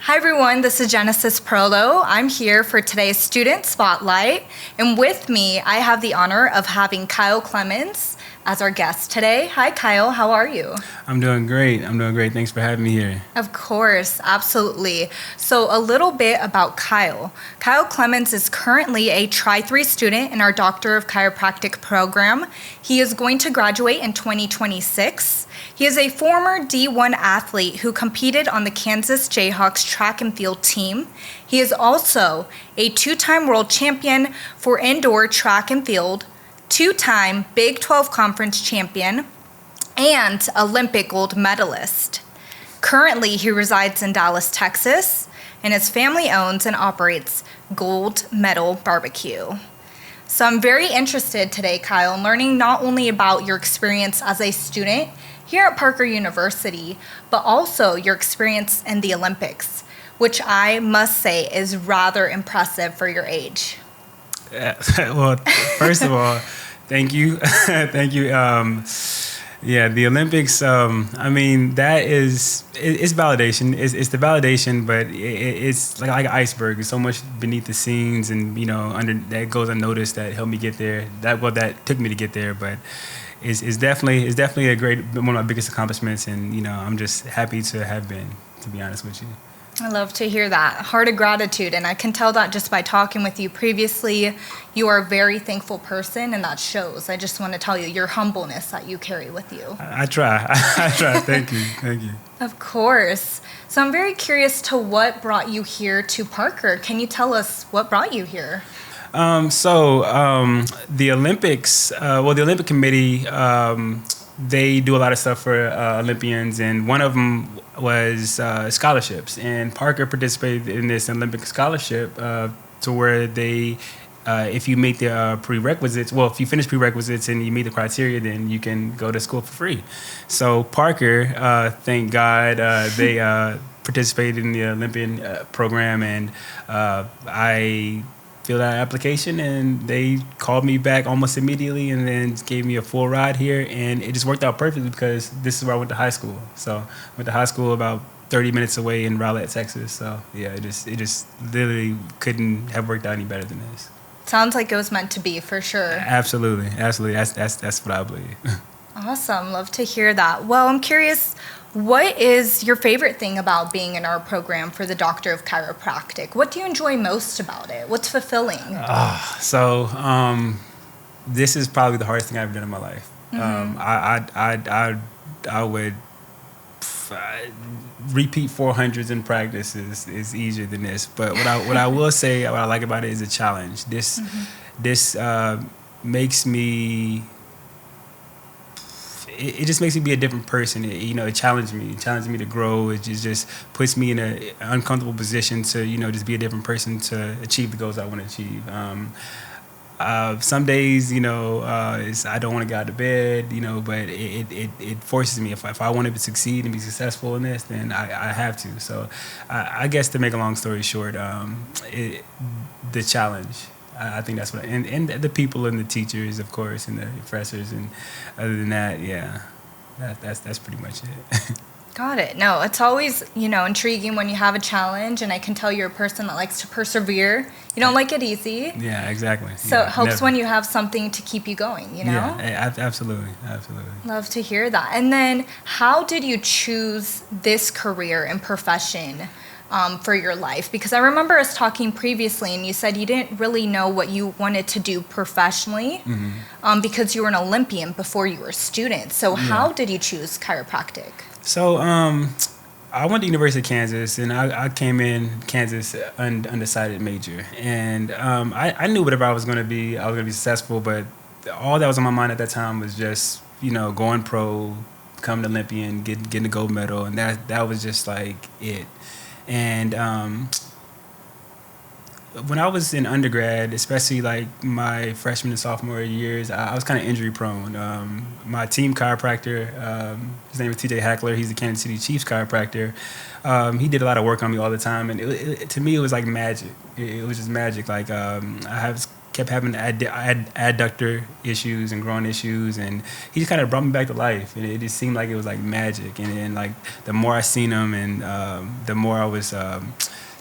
Hi everyone, this is Genesis Prolo. I'm here for today's Student Spotlight, and with me I have the honor of having Kyle Clemons as our guest today. Hi Kyle, how are you? I'm doing great. Thanks for having me here. Of course, absolutely. So a little bit about Kyle. Kyle Clemons is currently a Tri-3 student in our Doctor of Chiropractic program. He is going to graduate in 2026. He is a former D1 athlete who competed on the Kansas Jayhawks track and field team. He is also a two-time world champion for indoor track and field, two-time Big 12 Conference champion, and Olympic Gold Medalist. Currently, he resides in Dallas, Texas, and his family owns and operates Gold Medal Barbecue. So I'm very interested today, Kyle, in learning not only about your experience as a student here at Parker University, but also your experience in the Olympics, which I must say is rather impressive for your age. Well, first of all, thank you. Thank you. The Olympics, that it's validation. It's the validation, but it's like an iceberg. There's so much beneath the scenes and, under that goes unnoticed that helped me get there. That took me to get there, but it's definitely one of my biggest accomplishments, and, I'm just happy to have been, to be honest with you. I love to hear that. Heart of gratitude, and I can tell that just by talking with you previously. You are a very thankful person, and that shows. I just want to tell you your humbleness that you carry with you. I try. I try. Thank you. Of course. So I'm very curious to what brought you here to Parker. Can you tell us what brought you here? The Olympics, the Olympic Committee, they do a lot of stuff for Olympians, and one of them was scholarships. And Parker participated in this Olympic scholarship to where they, if you meet the prerequisites, if you finish prerequisites and you meet the criteria, then you can go to school for free. So Parker, thank God, they participated in the Olympian program, and I filled out an application, and they called me back almost immediately and then gave me a full ride here, and it just worked out perfectly because this is where I went to high school. So I went to high school about 30 minutes away in Rowlett, Texas. So yeah, it just literally couldn't have worked out any better than this. Sounds like it was meant to be, for sure. Absolutely. That's what I believe. Awesome. Love to hear that. Well, I'm curious, what is your favorite thing about being in our program for the Doctor of Chiropractic? What do you enjoy most about it? What's fulfilling? This is probably the hardest thing I've done in my life. Mm-hmm. I would repeat 400s in practice is easier than this. But what I will say, what I like about it is a challenge. This makes me. It just makes me be a different person. It challenged me. It challenged me to grow. It just puts me in an uncomfortable position to, just be a different person to achieve the goals I want to achieve. Some days, I don't want to get out of bed, but it forces me. If I want to succeed and be successful in this, then I have to. So I guess to make a long story short, the challenge. I think that's what, and the people and the teachers, of course, and the professors, and other than that, yeah, that's pretty much it. Got it. No, it's always, intriguing when you have a challenge, and I can tell you're a person that likes to persevere. You don't like it easy. Yeah, exactly. So it helps when you have something to keep you going, Yeah, absolutely. Love to hear that. And then how did you choose this career and profession for your life? Because I remember us talking previously, and you said you didn't really know what you wanted to do professionally, because you were an Olympian before you were a student. So how did you choose chiropractic? So I went to University of Kansas, and I came in Kansas undecided major, and I knew whatever I was going to be successful, but all that was on my mind at that time was just going pro, becoming an Olympian, getting the gold medal, and that was just like it. And when I was in undergrad, especially like my freshman and sophomore years, I was kind of injury prone. My team chiropractor, his name is TJ Hackler. He's the Kansas City Chiefs chiropractor. He did a lot of work on me all the time, and to me it was like magic. It was just magic. Like I kept having adductor issues and groin issues, and he just kind of brought me back to life. And it just seemed like it was like magic. And like the more I seen him, and the more I was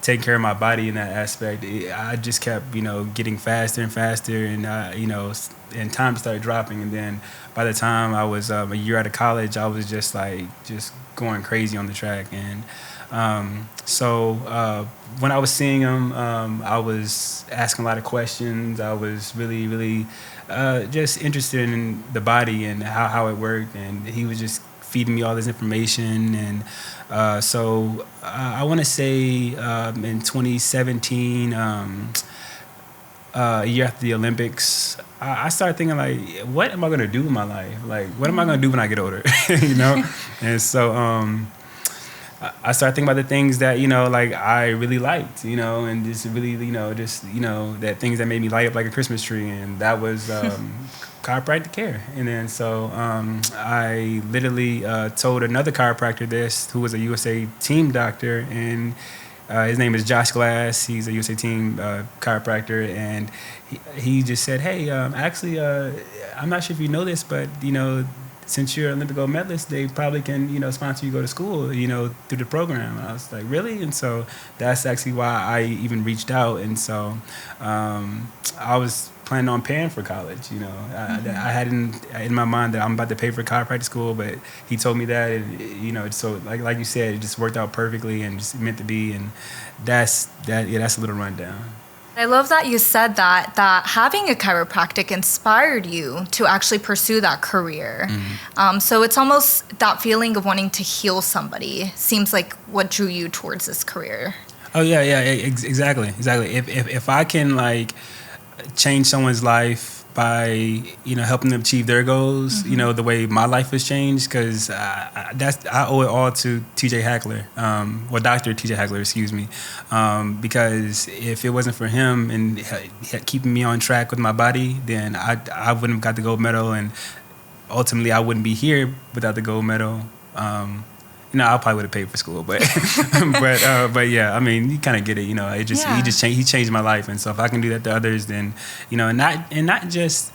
taking care of my body in that aspect, I just kept, getting faster and faster, and and time started dropping. And then by the time I was a year out of college, I was just going crazy on the track. And so when I was seeing him, I was asking a lot of questions. I was really, really just interested in the body and how it worked. And he was just feeding me all this information. And so I want to say in 2017, a year after the Olympics, I started thinking, like, what am I going to do with my life? Like, what am I going to do when I get older? And so I started thinking about the things that, like I really liked, and just really, that things that made me light up like a Christmas tree. And that was chiropractic care. And then so I literally told another chiropractor this, who was a USA team doctor, and his name is Josh Glass. He's a USA team chiropractor, and he just said, hey, actually, I'm not sure if you know this, but, since you're an Olympic Gold Medalist, they probably can, sponsor you to go to school, through the program. And I was like, really? And so that's actually why I even reached out. And so I was planning on paying for college. I hadn't in my mind that I'm about to pay for chiropractic school, but he told me that, and so like you said, it just worked out perfectly and just meant to be. And that's a little rundown. I love that you said that having a chiropractic inspired you to actually pursue that career. So it's almost that feeling of wanting to heal somebody seems like what drew you towards this career. Oh yeah, exactly. If I can like change someone's life by helping them achieve their goals, the way my life has changed, because I owe it all to TJ Hackler, or Dr. TJ Hackler, excuse me, because if it wasn't for him and keeping me on track with my body, then I wouldn't have got the gold medal, and ultimately I wouldn't be here without the gold medal. I probably would have paid for school, but but yeah, I mean, you kind of get it. He changed my life, and so if I can do that to others, then not just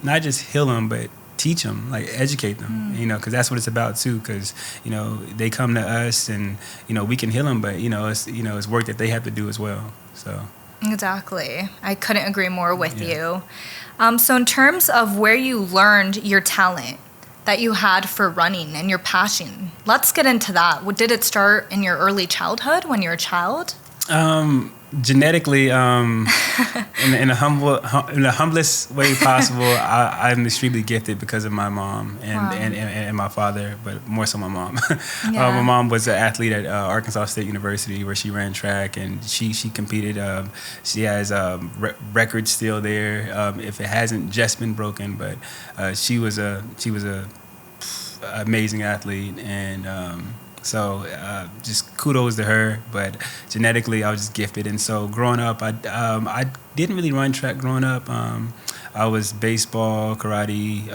heal them, but teach them, like educate them, because that's what it's about too. Because they come to us, and we can heal them, but it's work that they have to do as well. So exactly, I couldn't agree more with you. So in terms of where you learned your talent that you had for running and your passion, let's get into that. Did it start in your early childhood when you were a child? Genetically, in the humblest way possible, I'm extremely gifted because of my mom and my father, but more so my mom. Yeah. My mom was an athlete at Arkansas State University, where she ran track, and she competed. She has records still there, if it hasn't just been broken. But she was a amazing athlete, and so just kudos to her. But genetically, I was just gifted. And so growing up, I didn't really run track growing up. I was baseball, karate,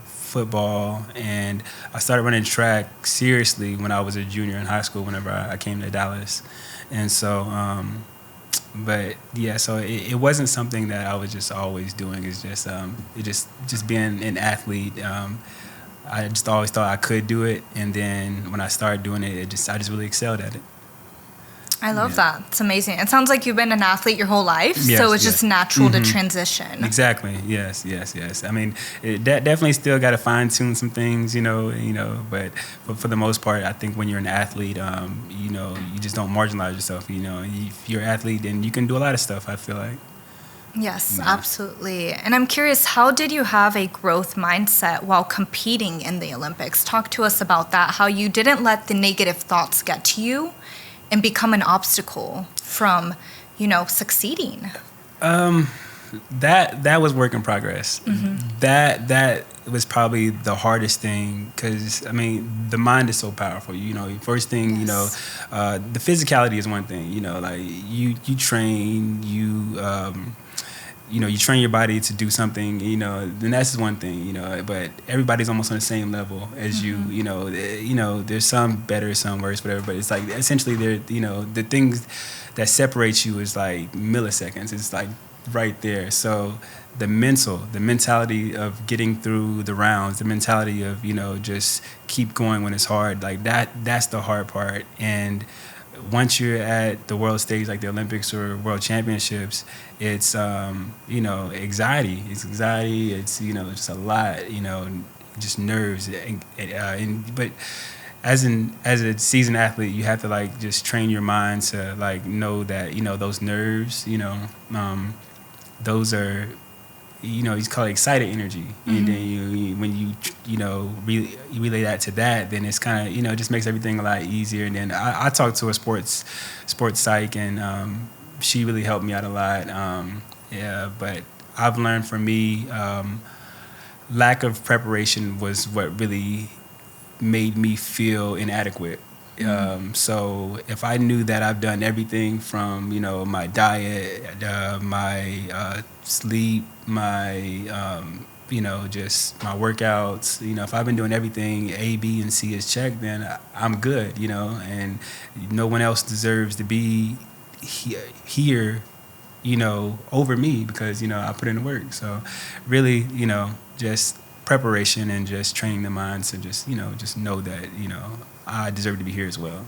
football, and I started running track seriously when I was a junior in high school, whenever I came to Dallas. And so but yeah, so it wasn't something that I was just always doing. It's just being an athlete. I just always thought I could do it, and then when I started doing it, I just really excelled at it. I love that. It's amazing. It sounds like you've been an athlete your whole life, yes, so it's just natural to transition. Exactly. Yes. I mean, definitely still got to fine tune some things, but for the most part, I think when you're an athlete, you just don't marginalize yourself. If you're an athlete, then you can do a lot of stuff, I feel like. Yes, absolutely. And I'm curious, how did you have a growth mindset while competing in the Olympics? Talk to us about that, how you didn't let the negative thoughts get to you and become an obstacle from, succeeding. That was work in progress. That was probably the hardest thing, because I mean, the mind is so powerful. First thing, Yes. The physicality is one thing. Like you train, you train your body to do something, then that's one thing, but everybody's almost on the same level as you, there's some better, some worse, whatever, but it's like essentially the things that separates you is like milliseconds. It's like right there. So the mentality of getting through the rounds, the mentality of, just keep going when it's hard, like that's the hard part. And once you're at the world stage, like the Olympics or World Championships, it's anxiety. It's anxiety. It's just a lot. Just nerves. But as a seasoned athlete, you have to like just train your mind to like know that those nerves. Those are. You call it excited energy, and then when you relay that to that, then it's kind of it just makes everything a lot easier. And then I talked to a sports psych, and she really helped me out a lot. But I've learned from me, lack of preparation was what really made me feel inadequate. So if I knew that I've done everything from my diet, my sleep, my just my workouts, if I've been doing everything A, B, and C is checked, then I'm good, and no one else deserves to be here, over me, because I put in the work. So really, just preparation and just training the mind to just know that I deserve to be here as well.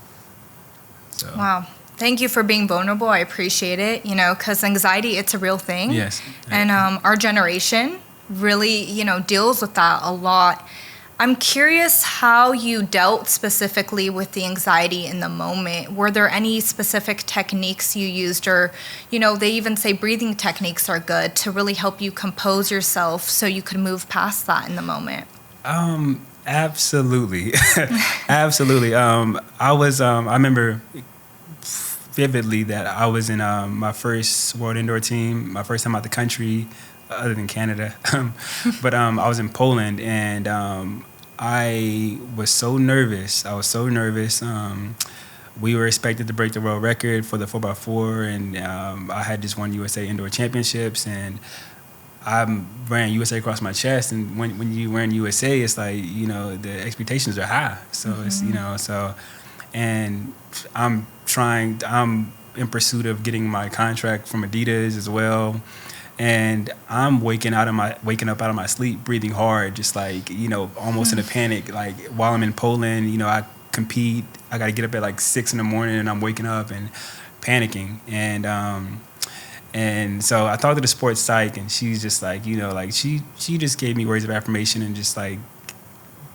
So. Wow. Thank you for being vulnerable. I appreciate it, because anxiety, it's a real thing. Yes. And our generation really, deals with that a lot. I'm curious how you dealt specifically with the anxiety in the moment. Were there any specific techniques you used, or, they even say breathing techniques are good to really help you compose yourself so you could move past that in the moment? Absolutely. Absolutely. I remember vividly that I was in my first world indoor team, my first time out the country, other than Canada. But I was in Poland, and I was so nervous. We were expected to break the world record for the 4x4, and I had just won USA Indoor Championships, and I ran USA across my chest. And when you wear USA, it's like, the expectations are high. So it's, and I'm in pursuit of getting my contract from Adidas as well. And I'm waking up out of my sleep, breathing hard, just like, almost in a panic. Like while I'm in Poland, I compete. I got to get up at like 6 a.m, and I'm waking up and panicking. And so I talked to the sports psych, and she's just like, she just gave me words of affirmation and just like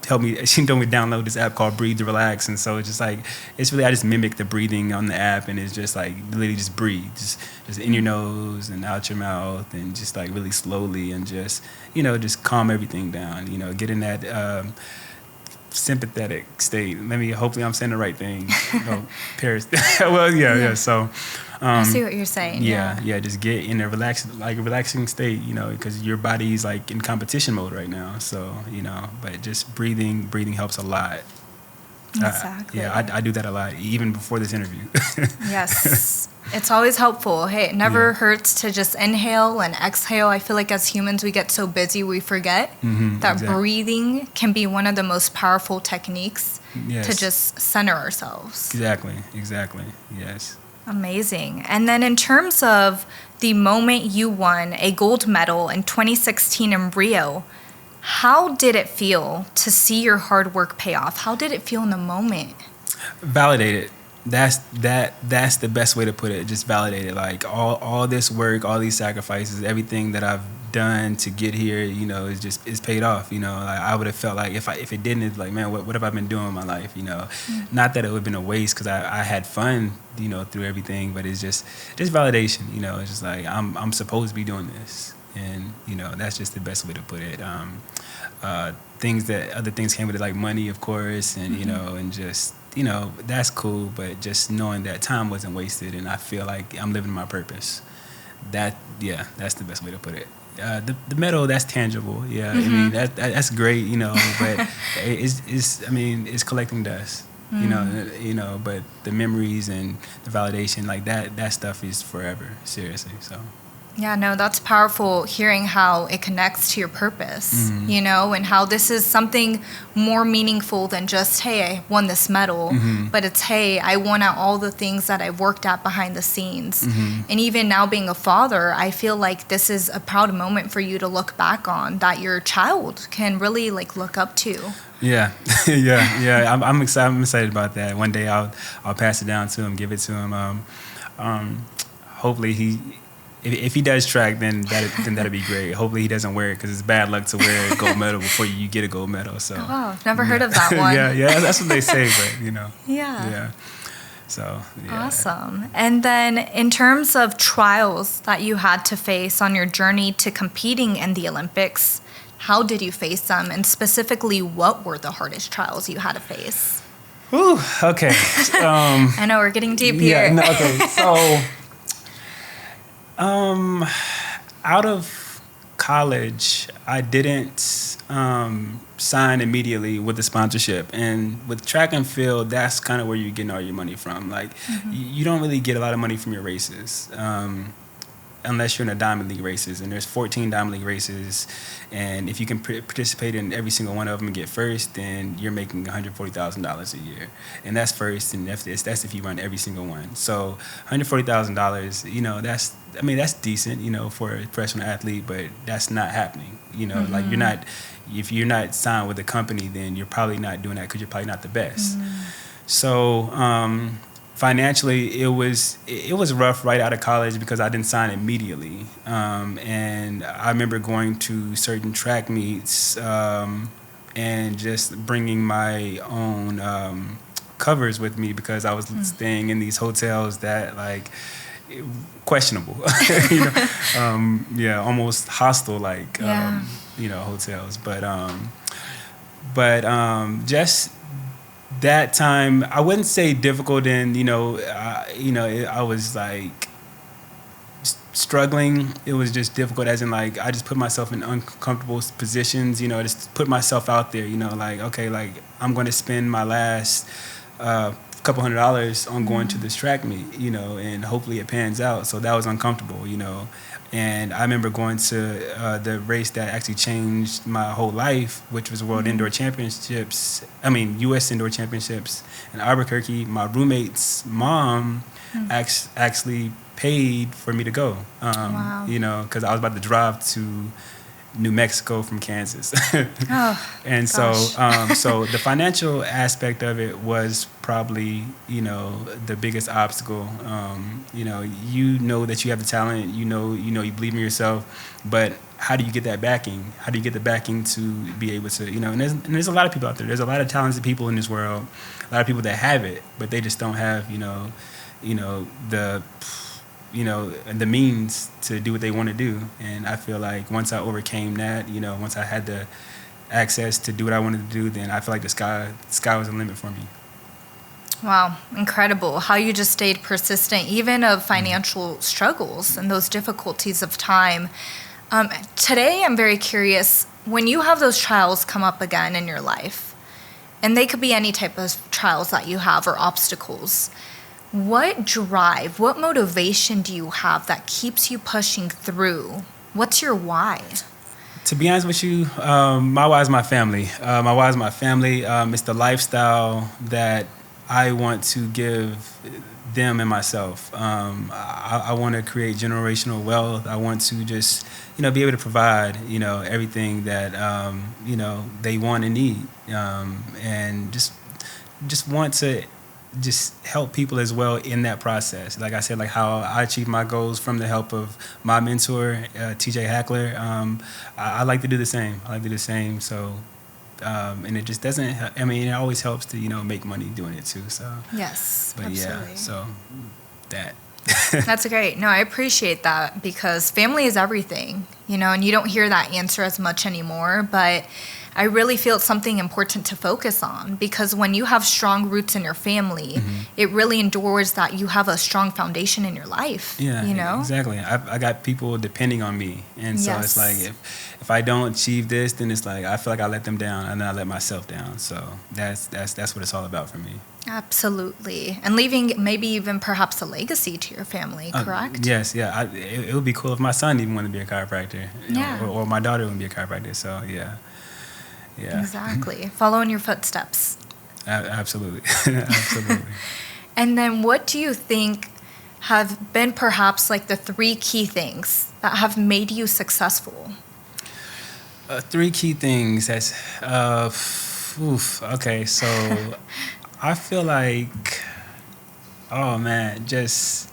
helped me. She told me to download this app called Breathe to Relax. And so it's just like, I just mimic the breathing on the app, and it's just like literally just breathe, just in your nose and out your mouth, and just like really slowly, and just, just calm everything down, get in that sympathetic state. Hopefully I'm saying the right thing. Paris. Well, yeah. So I see what you're saying. Yeah. Just get in a relaxing state, because your body's like in competition mode right now. So, but just breathing helps a lot. Exactly. I do that a lot, even before this interview. Yes. It's always helpful. Hey, it never hurts to just inhale and exhale. I feel like as humans, we get so busy, we forget that breathing can be one of the most powerful techniques to just center ourselves. Exactly. Yes. Amazing. And then in terms of the moment you won a gold medal in 2016 in Rio, how did it feel to see your hard work pay off? How did it feel in the moment? Validated. That's the best way to put it. Just validated. Like all this work, all these sacrifices, everything that I've done to get here, is paid off. Like I would have felt like if it didn't, it's like, man, what have I been doing in my life? Not that it would have been a waste, because I had fun, through everything. But it's just validation. It's just like I'm supposed to be doing this, and that's just the best way to put it. Other things came with it, like money, of course, and and just. That's cool, but just knowing that time wasn't wasted, and I feel like I'm living my purpose. That's the best way to put it. The medal, that's tangible. Yeah, I mean that's great. But it's collecting dust. But the memories and the validation, like that stuff is forever. Seriously. So. Yeah, no, that's powerful hearing how it connects to your purpose, you know, and how this is something more meaningful than just, hey, I won this medal, but it's, hey, I won at all the things that I've worked at behind the scenes. And even now being a father, I feel like this is a proud moment for you to look back on that your child can really like look up to. Yeah, yeah. I'm excited. I'm excited about that. One day I'll pass it down to him, give it to him. Hopefully if he does track, then that'd be great. Hopefully he doesn't wear it because it's bad luck to wear a gold medal before you get a gold medal. So never heard of that one. yeah, that's what they say, but Yeah. So Awesome. And then in terms of trials that you had to face on your journey to competing in the Olympics, how did you face them? And specifically, what were the hardest trials you had to face? Ooh, okay. I know we're getting deep here. Yeah, no, okay. So, out of college, I didn't sign immediately with the sponsorship. And with track and field, that's kind of where you're getting all your money from. Like, you don't really get a lot of money from your races. Unless you're in a Diamond League races, and there's 14 Diamond League races, and if you can participate in every single one of them and get first, then you're making $140,000 a year, and that's first, and that's if you run every single one. So $140,000, that's decent, for a professional athlete, but that's not happening. Like if you're not signed with a company, then you're probably not doing that because you're probably not the best. So. Financially, it was rough right out of college because I didn't sign immediately, and I remember going to certain track meets and just bringing my own covers with me because I was staying in these hotels that like questionable, almost hostile like hotels, but just. That time, I wouldn't say difficult, and I was like struggling. It was just difficult, as in like I just put myself in uncomfortable positions. Just put myself out there. Like okay, like I'm going to spend my last couple $100 on going to this track meet. And hopefully it pans out. So that was uncomfortable. And I remember going to the race that actually changed my whole life, which was World Indoor Championships. U.S. Indoor Championships in Albuquerque. My roommate's mom actually paid for me to go. Wow. Because I was about to drive to New Mexico from Kansas. And gosh. so the financial aspect of it was probably, the biggest obstacle. You know that you have the talent, you believe in yourself, but how do you get that backing? How do you get the backing to be able to, and there's a lot of people out there. There's a lot of talented people in this world, a lot of people that have it, but they just don't have, the means to do what they want to do. And I feel like once I overcame that, once I had the access to do what I wanted to do, then I feel like the sky was the limit for me. Wow, incredible. How you just stayed persistent, even of financial struggles and those difficulties of time. Today, I'm very curious, when you have those trials come up again in your life, and they could be any type of trials that you have or obstacles, what drive, what motivation do you have that keeps you pushing through? What's your why? To be honest with you, my why is my family. My why is my family. It's the lifestyle that I want to give them and myself. I want to create generational wealth. I want to just, be able to provide, everything that, they want and need. And just want to just help people as well in that process. Like I said, like how I achieved my goals from the help of my mentor, TJ Hackler. I like to do the same. So, and it just doesn't, it always helps to, make money doing it too. So, yes, but absolutely. Yeah, so that. That's great. No, I appreciate that because family is everything. and you don't hear that answer as much anymore, but I really feel it's something important to focus on, because when you have strong roots in your family, it really endures that you have a strong foundation in your life. Yeah, exactly. I got people depending on me, and so it's like if I don't achieve this, then it's like I feel like I let them down, and then I let myself down. So that's what it's all about for me. Absolutely. And leaving maybe even perhaps a legacy to your family, correct? Yes, yeah. It would be cool if my son even wanted to be a chiropractor, or my daughter would be a chiropractor. So yeah. Exactly. Follow in your footsteps. Absolutely. Absolutely. And then what do you think have been perhaps like the 3 key things that have made you successful? 3 key things. That's okay. So I feel like, oh man, just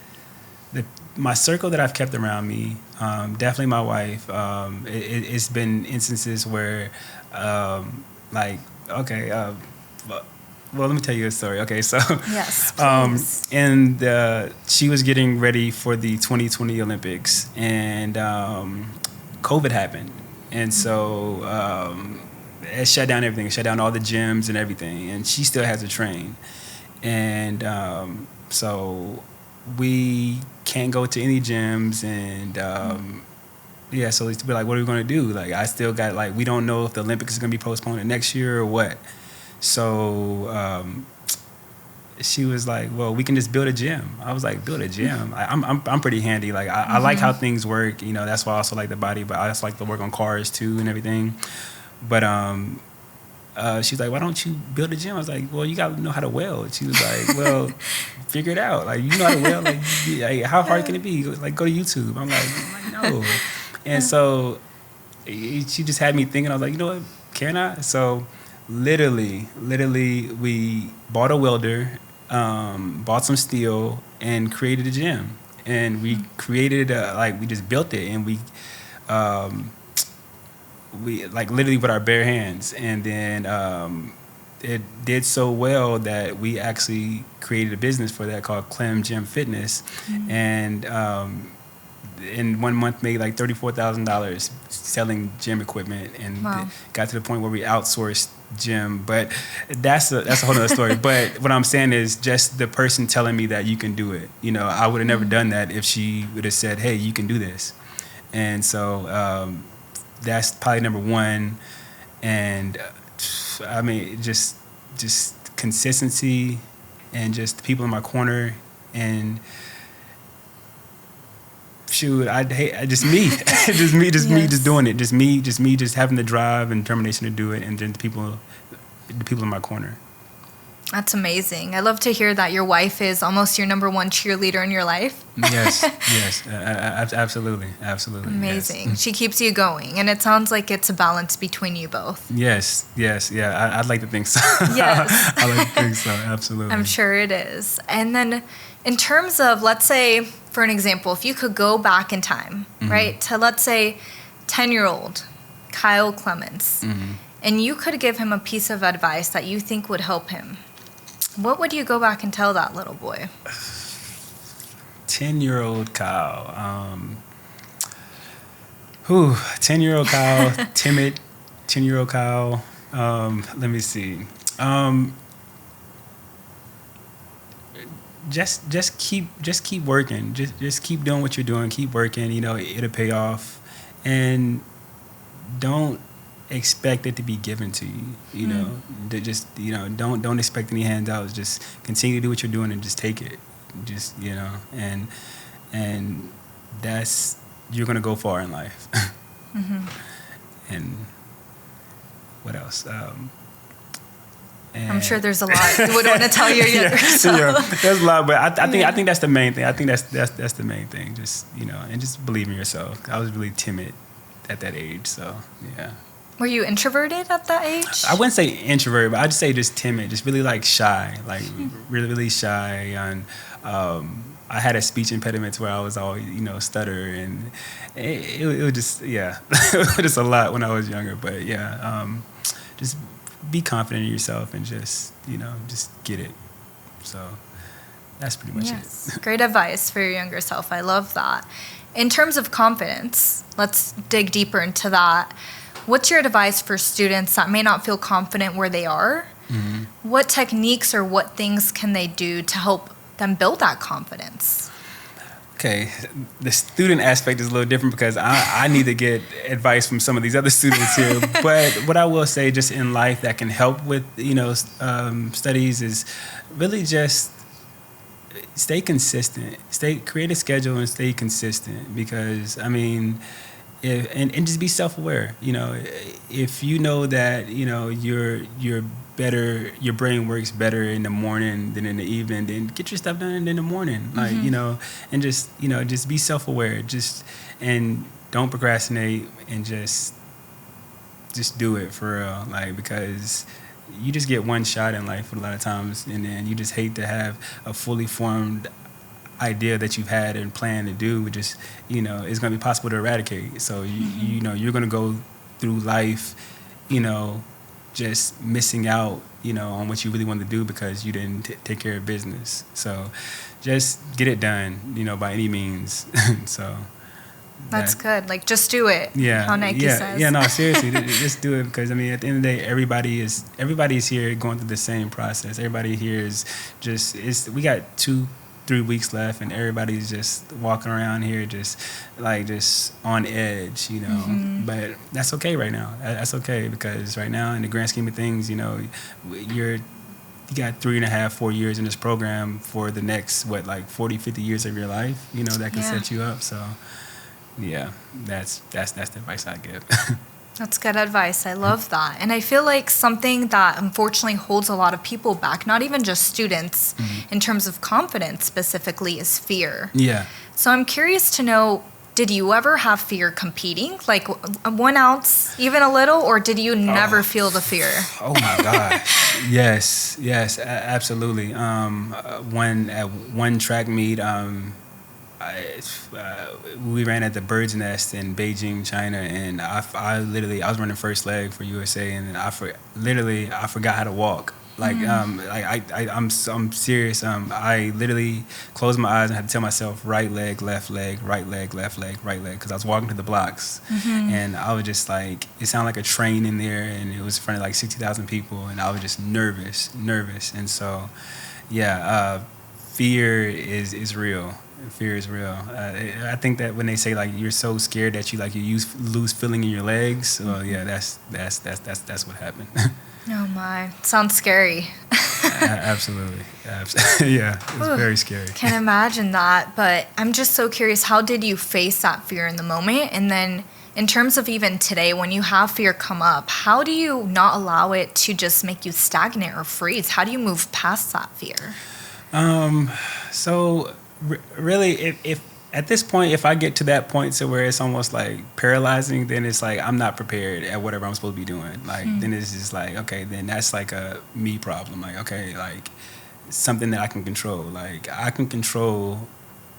my circle that I've kept around me. Definitely my wife. It's been instances where, well, let me tell you a story. Okay, so yes, please. And she was getting ready for the 2020 Olympics, and COVID happened, and so it shut down everything. It shut down all the gyms and everything, and she still has to train, and so we can't go to any gyms, and so we're like, what are we going to do? Like, I still got, like, we don't know if the Olympics is going to be postponed next year or what. So she was like, well, we can just build a gym. I was like, build a gym? I'm pretty handy. Like, I like how things work. That's why I also like the body, but I also like to work on cars too and everything. But she's like, why don't you build a gym? I was like, well, you got to know how to weld. She was like, well, figure it out. Like, you know how to weld? Like, how hard can it be? Like, go to YouTube. I'm like, no. And so she just had me thinking. I was like, you know what? Can I? So literally, we bought a welder, bought some steel, and created a gym. And we created, we just built it, and we like literally with our bare hands. And then it did so well that we actually created a business for that called Clem Gym Fitness. And in 1 month made like $34,000 selling gym equipment, and got to the point where we outsourced gym. But that's a whole other story. But what I'm saying is just the person telling me that you can do it. I would have never done that if she would have said, hey, you can do this. And so that's probably number 1. And I mean, just consistency, and just people in my corner, and shoot, just me, just doing it, just me, just having the drive and determination to do it, and then the people in my corner. That's amazing. I love to hear that your wife is almost your number 1 cheerleader in your life. Yes, absolutely. Amazing. Yes. She keeps you going, and it sounds like it's a balance between you both. Yes, yeah. I'd like to think so. Yes. I like to think so, absolutely. I'm sure it is. And then in terms of, let's say, for an example, if you could go back in time, right, to let's say 10-year-old Kyle Clemons, and you could give him a piece of advice that you think would help him, what would you go back and tell that little boy? 10-year-old Kyle. 10-year-old Kyle, timid 10-year-old Kyle. Let me see. Just keep working. Just keep doing what you're doing. Keep working. It'll pay off, and don't expect it to be given to you. Don't expect any handouts. Just continue to do what you're doing and just take it. And that's, you're gonna go far in life. And what else? I'm sure there's a lot you would want to tell your younger self. Yeah, there's a lot, but I think that's the main thing. I think that's the main thing. Just and just believe in yourself. I was really timid at that age, so yeah. Were you introverted at that age? I wouldn't say introverted, but I'd just say just timid, just really like shy, like really shy. And I had a speech impediment where I was always stutter, and it was just it was just a lot when I was younger. But just be confident in yourself and just get it. So That's pretty much Yes. it. Great advice for your younger self. I love that. In terms of confidence, let's dig deeper into that. What's your advice for students that may not feel confident where they are? Mm-hmm. What techniques or what things can they do to help them build that confidence? Okay, the student aspect is a little different because I need to get advice from some of these other students here. But what I will say just in life that can help with, studies is really just stay consistent. Create a schedule and stay consistent because, and just be self-aware. If you know that, you're better, your brain works better in the morning than in the evening, then get your stuff done in the morning. And just be self-aware. And don't procrastinate and just do it for real. Because you just get one shot in life a lot of times, and then you just hate to have a fully formed idea that you've had and planned to do, it's going to be possible to eradicate. So you're going to go through life, just missing out, on what you really want to do because you didn't take care of business. So just get it done, by any means. So that's good. Just do it. Yeah. How Nike says. Yeah, no, seriously, just do it because, at the end of the day, everybody's here going through the same process. Everybody here we got 2-3 weeks left and everybody's just walking around here just on edge, Mm-hmm. But that's okay right now. That's okay because right now in the grand scheme of things, you got 3.5-4 years in this program for the next 40-50 years of your life, that can set you up. So yeah, that's the advice I give. That's good advice. I love that. And I feel like something that unfortunately holds a lot of people back, not even just students, mm-hmm. in terms of confidence specifically, is fear. Yeah. So I'm curious to know, did you ever have fear competing? 1 ounce, even a little, or did you never feel the fear? Oh my gosh. Yes, absolutely. At one track meet, we ran at the Bird's Nest in Beijing, China, and I was running first leg for USA, and I forgot how to walk. I'm serious. I literally closed my eyes and had to tell myself right leg, left leg, right leg, left leg, right leg, because I was walking to the blocks, mm-hmm. and I was just it sounded like a train in there, and it was in front of 60,000 people, and I was just nervous, and so, fear is real. Fear is real. I think that when they say you're so scared that you lose feeling in your legs, well, yeah, that's what happened. Oh my, sounds scary. Absolutely. Yeah, it's very scary. Can't imagine that, but I'm just so curious, how did you face that fear in the moment? And then in terms of even today, when you have fear come up, how do you not allow it to just make you stagnate or freeze? How do you move past that fear? So really, if at this point, if I get to that point to where it's almost paralyzing, then it's I'm not prepared at whatever I'm supposed to be doing. Then it's just okay, then that's a me problem. Something that I can control. I can control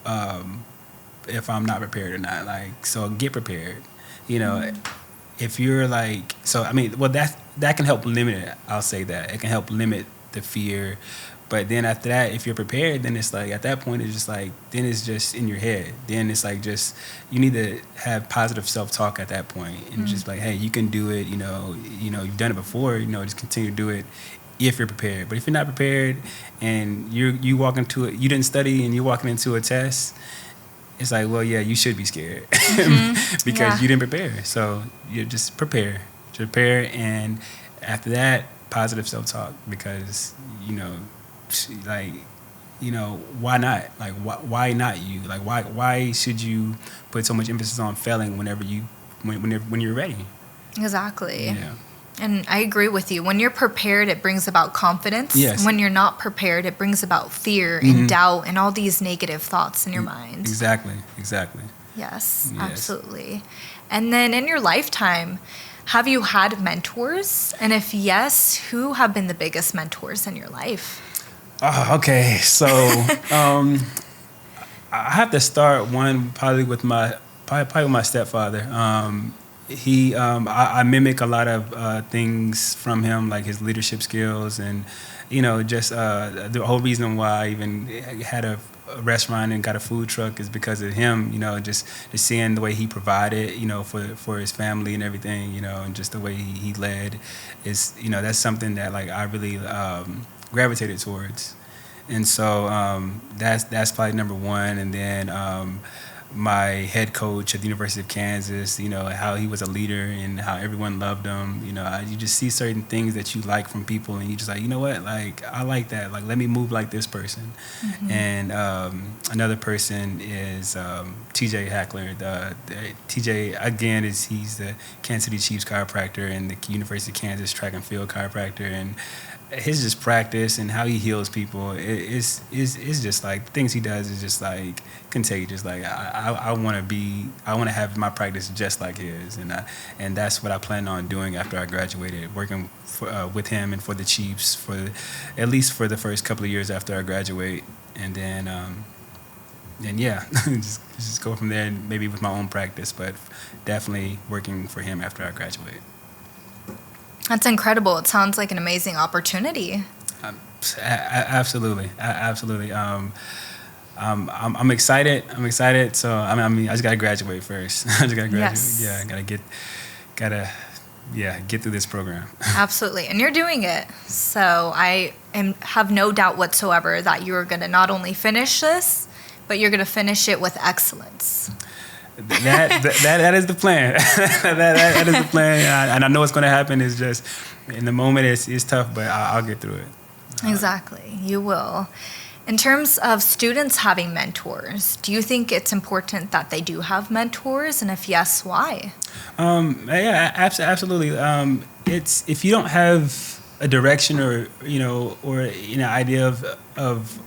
if I'm not prepared or not. So get prepared. If you're that can help limit it. I'll say that it can help limit the fear. But then after that, if you're prepared, then it's at that point, it's just then it's just in your head. Then it's you need to have positive self-talk at that point. And mm-hmm. just hey, you can do it, you've done it before, just continue to do it if you're prepared. But if you're not prepared and you walk into it, you didn't study and you're walking into a test, it's well, yeah, you should be scared mm-hmm. because you didn't prepare. So you just prepare, and after that, positive self-talk because, why not? Why not you? Why should you put so much emphasis on failing when you're ready? Exactly. Yeah. And I agree with you. When you're prepared, it brings about confidence. Yes. When you're not prepared, it brings about fear and mm-hmm. doubt and all these negative thoughts in your mind. Exactly. Yes, absolutely. And then in your lifetime, have you had mentors? And if yes, who have been the biggest mentors in your life? Okay, so I have to start probably with my stepfather. I mimic a lot of things from him, like his leadership skills, and just the whole reason why I even had a restaurant and got a food truck is because of him. Just seeing the way he provided, for his family and everything, and just the way he led is, that's something that like I really gravitated towards, and so that's probably number one, and then. My head coach at the University of Kansas, how he was a leader and how everyone loved him. You just see certain things that you like from people, and you just like, you know what, like I like that. Like let me move like this person. Mm-hmm. And another person is TJ Hackler. The TJ again he's the Kansas City Chiefs chiropractor and the University of Kansas track and field chiropractor, and his just practice and how he heals people is just like things he does is just like contagious. Like I want to have my practice just like his, and that's what I plan on doing after I graduated, working with him and for the Chiefs for at least for the first couple of years after I graduate, and then yeah, just go from there, and maybe with my own practice, but definitely working for him after I graduate. That's incredible. It sounds like an amazing opportunity. Absolutely. I'm excited. So I mean, I just gotta graduate first. I just gotta graduate. Yes. Yeah, gotta get through this program. Absolutely, and you're doing it. So I have no doubt whatsoever that you're gonna not only finish this, but you're gonna finish it with excellence. That is the plan. that is the plan, and I know what's going to happen. Is just in the moment it's tough, but I'll get through it. Exactly, you will. In terms of students having mentors, do you think it's important that they do have mentors, and if yes, why? Yeah, absolutely. It's if you don't have a direction or idea of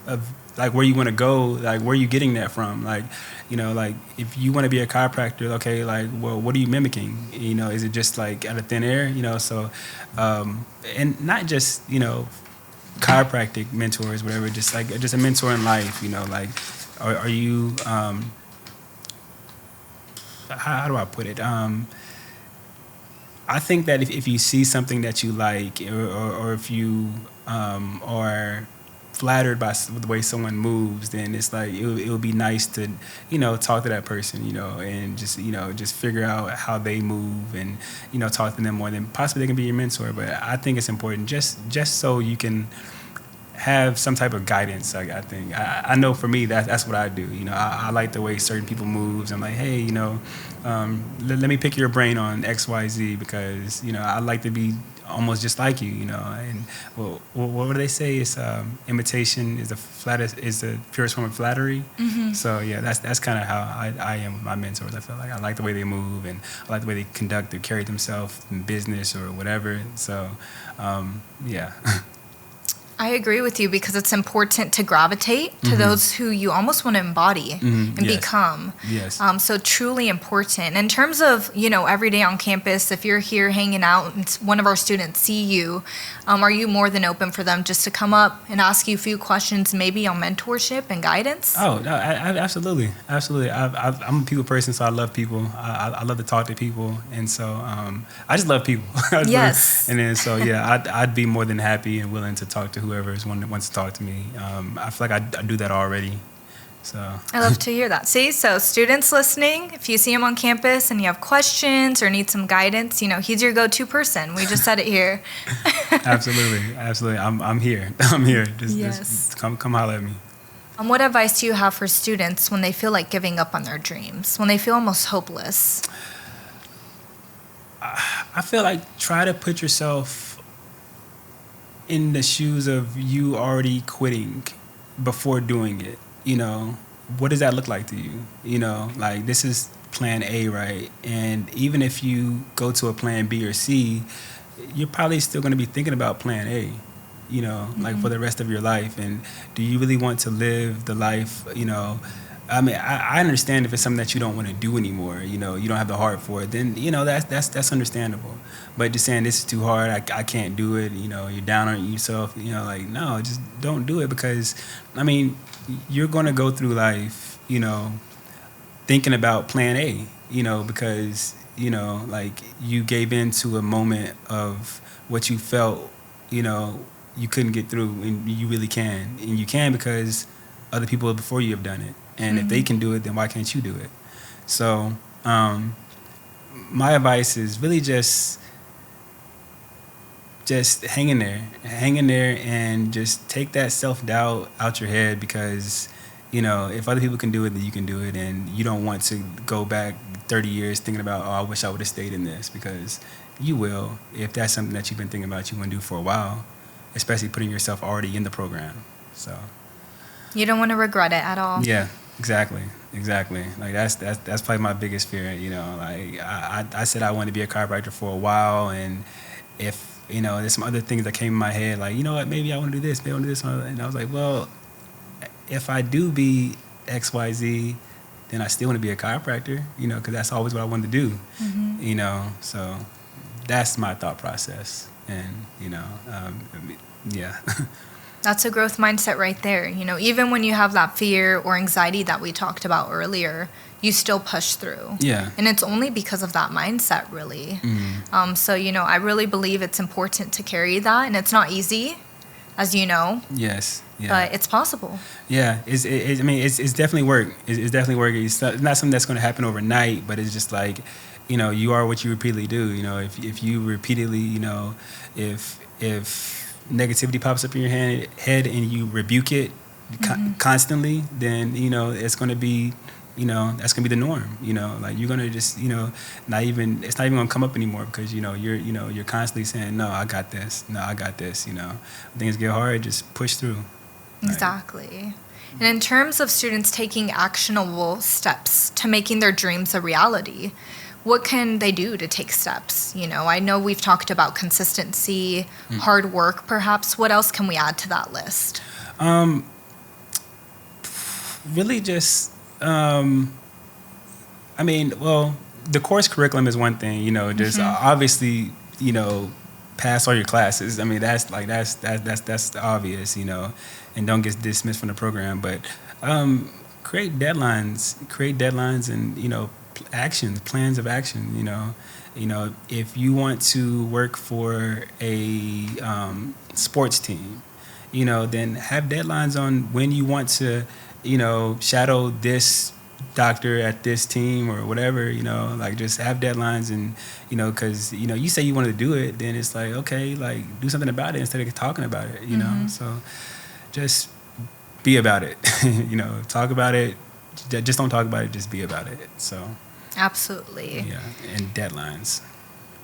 like where you want to go, like where are you getting that from, like like if you want to be a chiropractor, okay, like well, what are you mimicking? Is it just like out of thin air? So and not just chiropractic mentors, whatever, just a mentor in life. Like are you how do I put it? I think that if you see something that you like, or if you are flattered by the way someone moves, then it's like it would be nice to talk to that person, and just figure out how they move, and talk to them more than possibly they can be your mentor. But I think it's important just so you can have some type of guidance. I think I know for me that's what I do. I like the way certain people moves. I'm like, hey, let me pick your brain on XYZ because I like to be almost just like you, and well, what do they say? It's imitation is the purest form of flattery. Mm-hmm. So yeah, that's kind of how I am with my mentors. I feel like I like the way they move, and I like the way they conduct or carry themselves in business or whatever. So yeah. I agree with you because it's important to gravitate to mm-hmm. those who you almost want to embody mm-hmm. and yes. become. Yes. So truly important. In terms of, every day on campus, if you're here hanging out and one of our students see you, are you more than open for them just to come up and ask you a few questions maybe on mentorship and guidance? Oh, no, absolutely. Absolutely. I'm a people person, so I love people. I love to talk to people. And so I just love people. Yes. And then so, yeah, I'd be more than happy and willing to talk to whoever is one that wants to talk to me. I feel like I do that already. So I love to hear that. See, so students listening, if you see him on campus and you have questions or need some guidance, he's your go-to person. We just said it here. Absolutely. I'm here. I'm here. Just come holler at me. What advice do you have for students when they feel like giving up on their dreams, when they feel almost hopeless? I feel like try to put yourself in the shoes of you already quitting before doing it. What does that look like to you? Like this is plan A, right? And even if you go to a plan B or C, you're probably still going to be thinking about plan A, mm-hmm. like for the rest of your life. And do you really want to live the life, I mean, I understand if it's something that you don't want to do anymore, you don't have the heart for it, then, that's understandable. But just saying this is too hard, I can't do it, you're down on yourself, like, no, just don't do it because, I mean, you're going to go through life, thinking about plan A, because like you gave in to a moment of what you felt, you couldn't get through, and you really can. And you can because other people before you have done it. And if they can do it, then why can't you do it? So my advice is really just hang in there and just take that self-doubt out your head, because if other people can do it, then you can do it. And you don't want to go back 30 years thinking about, oh, I wish I would have stayed in this, because you will, if that's something that you've been thinking about you want to do for a while, especially putting yourself already in the program. So you don't want to regret it at all. Yeah, exactly. Like that's probably my biggest fear. Like I said I wanted to be a chiropractor for a while, and if there's some other things that came in my head, like what, maybe I want to do this, maybe I want to do this, and I was like, well, if I do be XYZ, then I still want to be a chiropractor, because that's always what I wanted to do, So that's my thought process, and yeah. That's a growth mindset right there. Even when you have that fear or anxiety that we talked about earlier, you still push through. Yeah. And it's only because of that mindset, really. Mm-hmm. So, I really believe it's important to carry that, and it's not easy, as you know. Yes. Yeah. But it's possible. Yeah. It's definitely work. It's definitely work. It's not something that's going to happen overnight, but it's just like, you are what you repeatedly do. If you repeatedly, if negativity pops up in your head and you rebuke it constantly, then it's going to be that's going to be the norm. Like you're going to just it's not even going to come up anymore, because you're constantly saying, no, I got this, when things get hard, just push through. Exactly. And in terms of students taking actionable steps to making their dreams a reality, what can they do to take steps? I know we've talked about consistency, hard work, perhaps. What else can we add to that list? Really just, the course curriculum is one thing, just obviously, pass all your classes. That's obvious, and don't get dismissed from the program. But create deadlines and, plans of action. If you want to work for a sports team, then have deadlines on when you want to, shadow this doctor at this team or whatever, like just have deadlines. And, because, you say you want to do it, then it's like, okay, like do something about it instead of talking about it, So just be about it, talk about it. Just don't talk about it, just be about it. So absolutely. Yeah, and deadlines.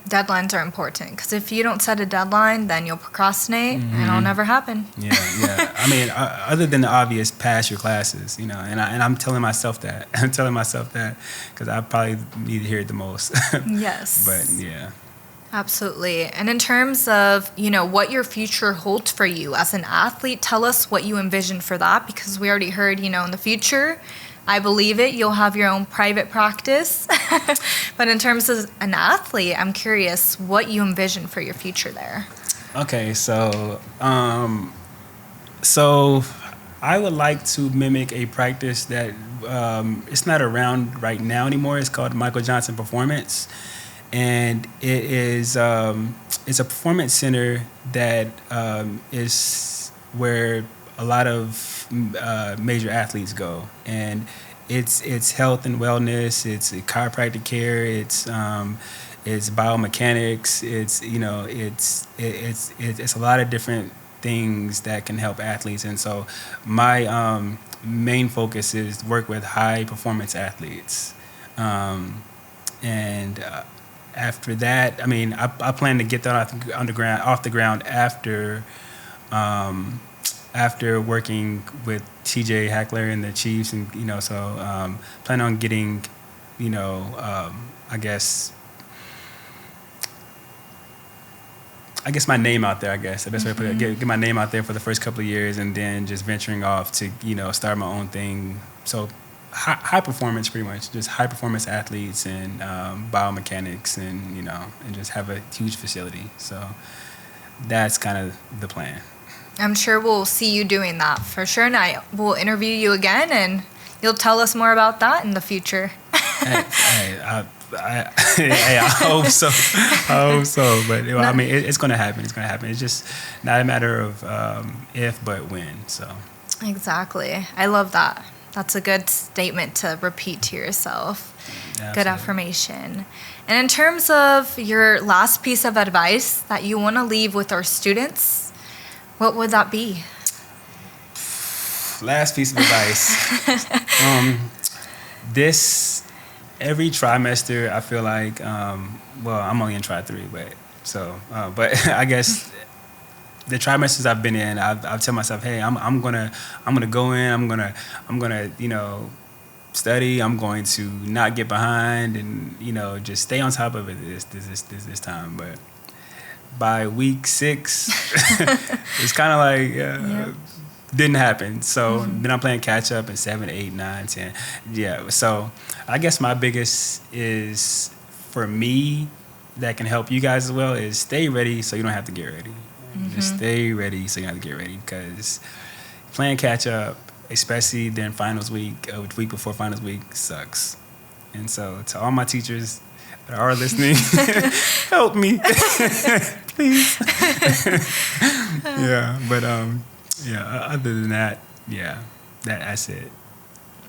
Deadlines are important, because if you don't set a deadline, then you'll procrastinate and it'll never happen. Yeah. Other than the obvious, pass your classes, and I'm telling myself that. Because I probably need to hear it the most. Yes. But yeah. Absolutely. And in terms of, what your future holds for you as an athlete, tell us what you envision for that, because we already heard, in the future, I believe it, you'll have your own private practice. But in terms of an athlete, I'm curious what you envision for your future there. Okay, so I would like to mimic a practice that it's not around right now anymore. It's called Michael Johnson Performance. And it is it's a performance center that is where a lot of major athletes go, and it's health and wellness, it's chiropractic care, it's biomechanics, it's a lot of different things that can help athletes. And so my main focus is work with high performance athletes, and after that, I plan to get that off the ground after working with TJ Hackler and the Chiefs, and so plan on getting, I guess my name out there. I guess the best way to put it, get my name out there for the first couple of years, and then just venturing off to start my own thing. So high performance, pretty much, just high performance athletes and biomechanics, and and just have a huge facility. So that's kind of the plan. I'm sure we'll see you doing that for sure, and I will interview you again, and you'll tell us more about that in the future. Hey, I hope so. I hope so. But I mean, it's going to happen. It's going to happen. It's just not a matter of if, but when. So. Exactly. I love that. That's a good statement to repeat to yourself. Absolutely. Good affirmation. And in terms of your last piece of advice that you want to leave with our students, what would that be? Last piece of advice. Every trimester, I feel like, well, I'm only in try 3, but I guess the trimesters I've been in, I've tell myself, hey, I'm gonna go in, I'm gonna study, I'm going to not get behind, and just stay on top of it this time. But by week 6, it's kind of like didn't happen. So then I'm playing catch up in 7, 8, 9, 10. Yeah. So I guess my biggest is for me that can help you guys as well is stay ready so you don't have to get ready. Just stay ready so you don't have to get ready, because playing catch up, especially during finals week, a week before finals week, sucks. And so to all my teachers that are listening, help me, please. Yeah, but other than that, that's it.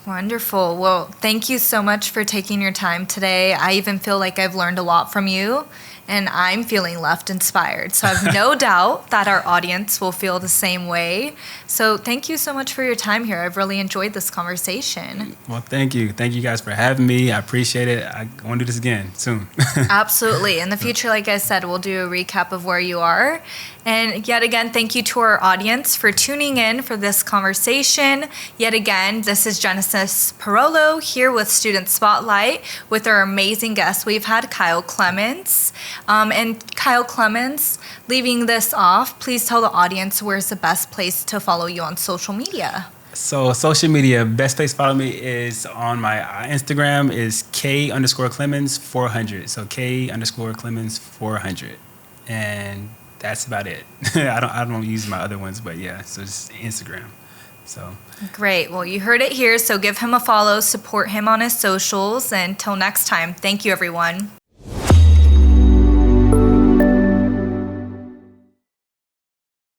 Wonderful. Well, thank you so much for taking your time today. I even feel like I've learned a lot from you, and I'm feeling left inspired. So I have no doubt that our audience will feel the same way. So thank you so much for your time here. I've really enjoyed this conversation. Well, thank you. Thank you guys for having me. I appreciate it. I want to do this again soon. Absolutely. In the future, like I said, we'll do a recap of where you are. And yet again, thank you to our audience for tuning in for this conversation. Yet again, this is Genesis Parolo here with Student Spotlight with our amazing guest. We've had Kyle Clemons. And Kyle Clemons, leaving this off, please tell the audience where's the best place to follow you on social media. So social media, best place to follow me is on my Instagram is K_Clemons 400. So K_Clemons 400. And that's about it. I don't use my other ones, but yeah, so it's Instagram. So great. Well, you heard it here. So give him a follow, support him on his socials. And until next time, thank you, everyone.